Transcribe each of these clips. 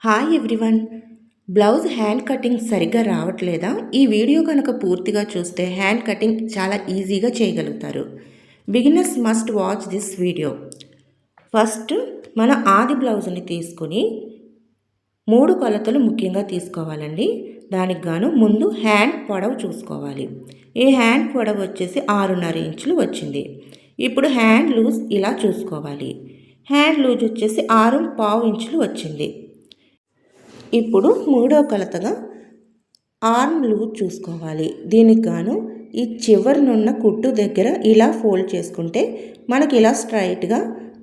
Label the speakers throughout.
Speaker 1: Hi everyone. Blouse hand cutting సరిగ్గా రావట్లేదా? ఈ వీడియో కనుక పూర్తిగా చూస్తే హ్యాండ్ కటింగ్ చాలా ఈజీగా చేయగలుగుతారు. Beginners must watch this video. First మన ఆది బ్లౌజ్ని తీసుకుని 3 కొలతలు ముఖ్యంగా తీసుకోవాలండి. దానికి గాను ముందు హ్యాండ్ పొడవు చూసుకోవాలి. ఈ హ్యాండ్ పొడవు వచ్చేసి 6.5 ఇంచులు వచ్చింది. ఇప్పుడు హ్యాండ్ లూజ్ ఇలా చూసుకోవాలి. హ్యాండ్ లూజ్ వచ్చేసి 6.25 ఇంచులు వచ్చింది. ఇప్పుడు మూడో కొలతగా ఆర్మ్ లూజ్ చూసుకోవాలి. దీనికి గాను ఈ చివరినున్న కుట్టు దగ్గర ఇలా ఫోల్డ్ చేసుకుంటే మనకి ఇలా స్ట్రైట్గా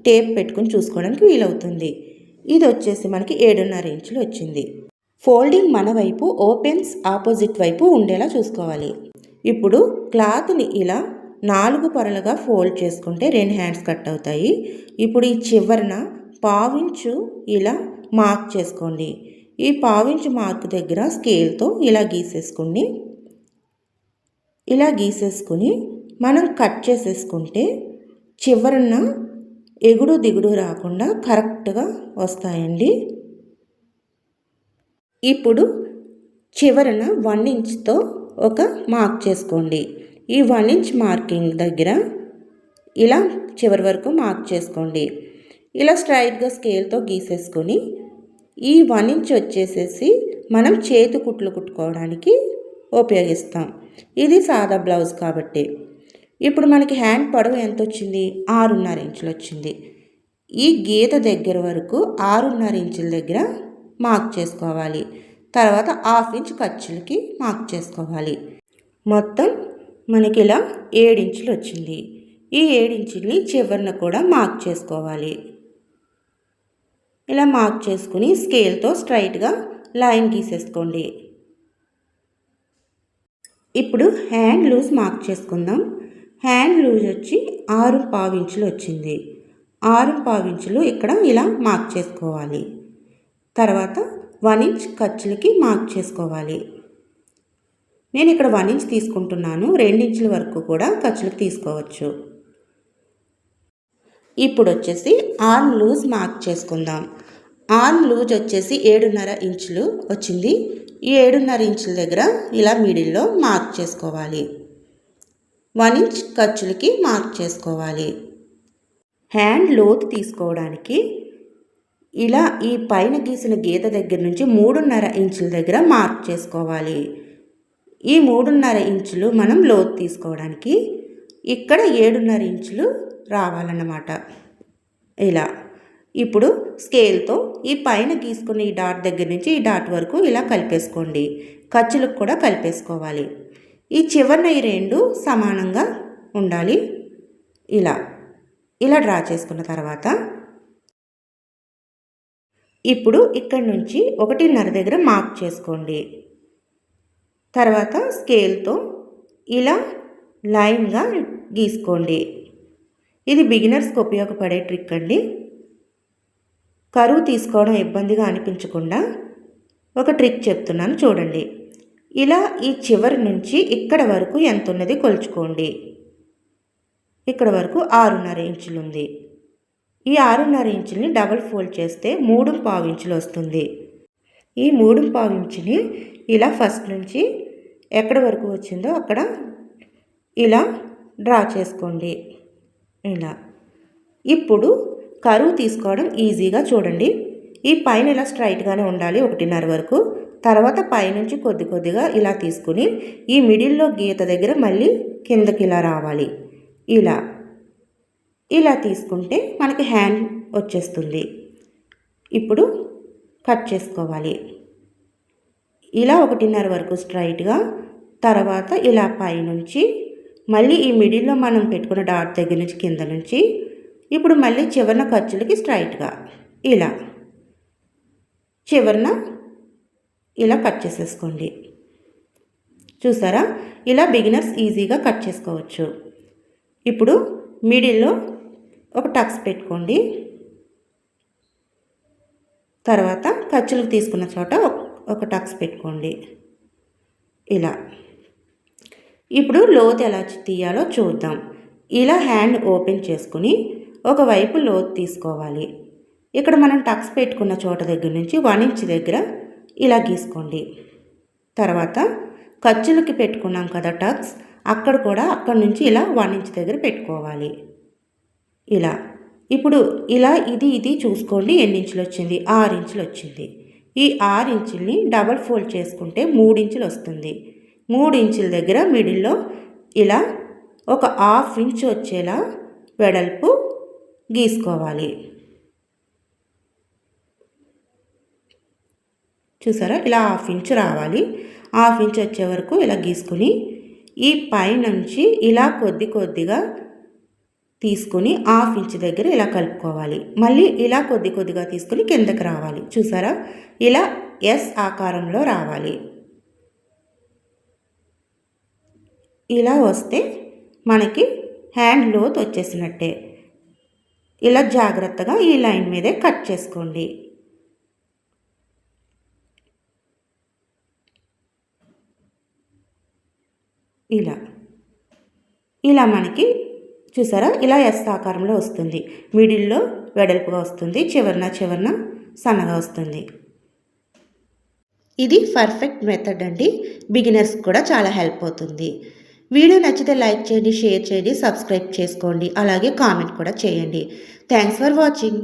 Speaker 1: టేప్ పెట్టుకుని చూసుకోవడానికి వీలవుతుంది. ఇది వచ్చేసి మనకి 7.5 ఇంచులు వచ్చింది. ఫోల్డింగ్ మన వైపు, ఓపెన్స్ ఆపోజిట్ వైపు ఉండేలా చూసుకోవాలి. ఇప్పుడు క్లాత్ని ఇలా 4 పొరలుగా ఫోల్డ్ చేసుకుంటే 2 హ్యాండ్స్ కట్ అవుతాయి. ఇప్పుడు ఈ చివరన 1/4 ఇంచు ఇలా మార్క్ చేసుకోండి. ఈ 1/4 ఇంచు మార్క్ దగ్గర స్కేల్తో ఇలా గీసేసుకుని మనం కట్ చేసేసుకుంటే చివరన ఎగుడు దిగుడు రాకుండా కరెక్ట్గా వస్తాయండి. ఇప్పుడు చివరన 1 ఇంచ్తో ఒక మార్క్ చేసుకోండి. ఈ 1 ఇంచ్ మార్కింగ్ దగ్గర ఇలా చివరి వరకు మార్క్ చేసుకోండి. ఇలా స్ట్రైట్గా స్కేల్తో గీసేసుకొని ఈ 1 ఇంచ్ వచ్చేసేసి మనం చేతి కుట్లు కుట్టుకోవడానికి ఉపయోగిస్తాం. ఇది సాదా బ్లౌజ్ కాబట్టి. ఇప్పుడు మనకి హ్యాండ్ పొడవు ఎంత వచ్చింది? 6.5 ఇంచులు వచ్చింది. ఈ గీత దగ్గర వరకు 6.5 ఇంచుల దగ్గర మార్క్ చేసుకోవాలి. తర్వాత 1/2 ఇంచ్ ఖర్చులకి మార్క్ చేసుకోవాలి. మొత్తం మనకి ఇలా 7 ఇంచులు వచ్చింది. ఈ 7 ఇంచుల్ని చివరన కూడా మార్క్ చేసుకోవాలి. ఇలా మార్క్ చేసుకుని స్కేల్తో స్ట్రైట్గా లైన్ గీసేసుకోండి. ఇప్పుడు హ్యాండ్ లూజ్ మార్క్ చేసుకుందాం. హ్యాండ్ లూజ్ వచ్చి 6.25 ఇంచులు వచ్చింది. 6.25 ఇంచులు ఇక్కడ ఇలా మార్క్ చేసుకోవాలి. తర్వాత 1 ఇంచ్ ఖర్చులకి మార్క్ చేసుకోవాలి. నేను ఇక్కడ 1 ఇంచ్ తీసుకుంటున్నాను. 2 ఇంచుల వరకు కూడా ఖర్చులకు తీసుకోవచ్చు. ఇప్పుడు వచ్చేసి ఆర్మ్ లూజ్ మార్క్ చేసుకుందాం. ఆర్మ్ లూజ్ వచ్చేసి 7.5 ఇంచులు వచ్చింది. ఈ 7.5 ఇంచుల దగ్గర ఇలా మిడిల్లో మార్క్ చేసుకోవాలి. 1 ఇంచ్ ఖర్చులకి మార్క్ చేసుకోవాలి. హ్యాండ్ లోతు తీసుకోవడానికి ఇలా ఈ పైన గీసిన గీత దగ్గర నుంచి 3.5 ఇంచుల దగ్గర మార్క్ చేసుకోవాలి. ఈ 3.5 ఇంచులు మనం లోతు తీసుకోవడానికి ఇక్కడ 7.5 ఇంచులు రావాలన్నమాట. ఇలా ఇప్పుడు స్కేల్తో ఈ పైన గీసుకున్న ఈ డాట్ దగ్గర నుంచి ఈ డాట్ వరకు ఇలా కలిపేసుకోండి. ఖర్చులకు కూడా కలిపేసుకోవాలి. ఈ చివరన ఈ 2 సమానంగా ఉండాలి. ఇలా డ్రా చేసుకున్న తర్వాత ఇప్పుడు ఇక్కడ నుంచి 1.5 దగ్గర మార్క్ చేసుకోండి. తర్వాత స్కేల్తో ఇలా లైన్గా గీసుకోండి. ఇది బిగినర్స్కి ఉపయోగపడే ట్రిక్ అండి. కరువు తీసుకోవడం ఇబ్బందిగా అనిపించకుండా ఒక ట్రిక్ చెప్తున్నాను చూడండి. ఇలా ఈ చివరి నుంచి ఇక్కడ వరకు ఎంత ఉన్నది కొలుచుకోండి. ఇక్కడ వరకు 6.5 ఇంచులు ఉంది. ఈ 6.5 ఇంచుల్ని డబల్ ఫోల్డ్ చేస్తే 3.25 ఇంచులు వస్తుంది. ఈ 3.25 ఇంచుని ఇలా ఫస్ట్ నుంచి ఎక్కడ వరకు వచ్చిందో అక్కడ ఇలా డ్రా చేసుకోండి. ఇలా ఇప్పుడు కరువు తీసుకోవడం ఈజీగా చూడండి. ఈ పైన ఇలా స్ట్రైట్గానే ఉండాలి 1.5 వరకు. తర్వాత పైనుంచి కొద్దిగా ఇలా తీసుకుని ఈ మిడిల్లో గీత దగ్గర మళ్ళీ కిందకి ఇలా రావాలి. ఇలా తీసుకుంటే మనకి హ్యాండ్ వచ్చేస్తుంది. ఇప్పుడు కట్ చేసుకోవాలి. ఇలా 1.5 వరకు స్ట్రైట్గా, తర్వాత ఇలా పైనుంచి మళ్ళీ ఈ మిడిల్లో మనం పెట్టుకున్న డాట్ దగ్గర నుంచి కింద నుంచి ఇప్పుడు మళ్ళీ చివరన ఖర్చులకి స్ట్రైట్గా ఇలా చివరన ఇలా కట్ చేసేసుకోండి. చూసారా? ఇలా బిగినర్స్ ఈజీగా కట్ చేసుకోవచ్చు. ఇప్పుడు మిడిల్లో ఒక టక్స్ పెట్టుకోండి. తర్వాత ఖర్చులకు తీసుకున్న చోట ఒక టక్స్ పెట్టుకోండి. ఇలా ఇప్పుడు లోతు ఎలా తీయాలో చూద్దాం. ఇలా హ్యాండ్ ఓపెన్ చేసుకుని ఒకవైపు లోతు తీసుకోవాలి. ఇక్కడ మనం టక్స్ పెట్టుకున్న చోట దగ్గర నుంచి 1 ఇంచ్ దగ్గర ఇలా గీసుకోండి. తర్వాత ఖర్చులకి పెట్టుకున్నాం కదా టక్స్, అక్కడ కూడా అక్కడ నుంచి ఇలా 1 ఇంచ్ దగ్గర పెట్టుకోవాలి. ఇలా ఇప్పుడు ఇలా ఇది చూసుకోండి ఎన్ని ఇంచులు వచ్చింది, 6 ఇంచులు వచ్చింది. ఈ 6 ఇంచుల్ని డబల్ ఫోల్డ్ చేసుకుంటే 3 ఇంచులు వస్తుంది. 3 ఇంచుల దగ్గర మిడిల్లో ఇలా ఒక 1/2 ఇంచ్ వచ్చేలా వెడల్పు గీసుకోవాలి. చూసారా, ఇలా 1/2 ఇంచ్ రావాలి. 1/2 ఇంచ్ వచ్చే వరకు ఇలా గీసుకుని ఈ పైనుంచి ఇలా కొద్దిగా తీసుకుని 1/2 ఇంచ్ దగ్గర ఇలా కలుపుకోవాలి. మళ్ళీ ఇలా కొద్దిగా తీసుకుని కిందకి రావాలి. చూసారా, ఇలా ఎస్ ఆకారంలో రావాలి. ఇలా వస్తే మనకి హ్యాండ్ లోతు వచ్చేసినట్టే. ఇలా జాగ్రత్తగా ఈ లైన్ మీదే కట్ చేసుకోండి. ఇలా మనకి చూసారా, ఇలా ఎస్ ఆకారంలో వస్తుంది. మిడిల్లో వెడల్పుగా వస్తుంది, చివరన సన్నగా వస్తుంది. ఇది పర్ఫెక్ట్ మెథడ్ అండి. బిగినర్స్ కూడా చాలా హెల్ప్ అవుతుంది. వీడియో నచ్చితే లైక్ చేయండి, షేర్ చేయండి, సబ్స్క్రైబ్ చేసుకోండి, అలాగే కామెంట్ కూడా చేయండి. Thanks for watching.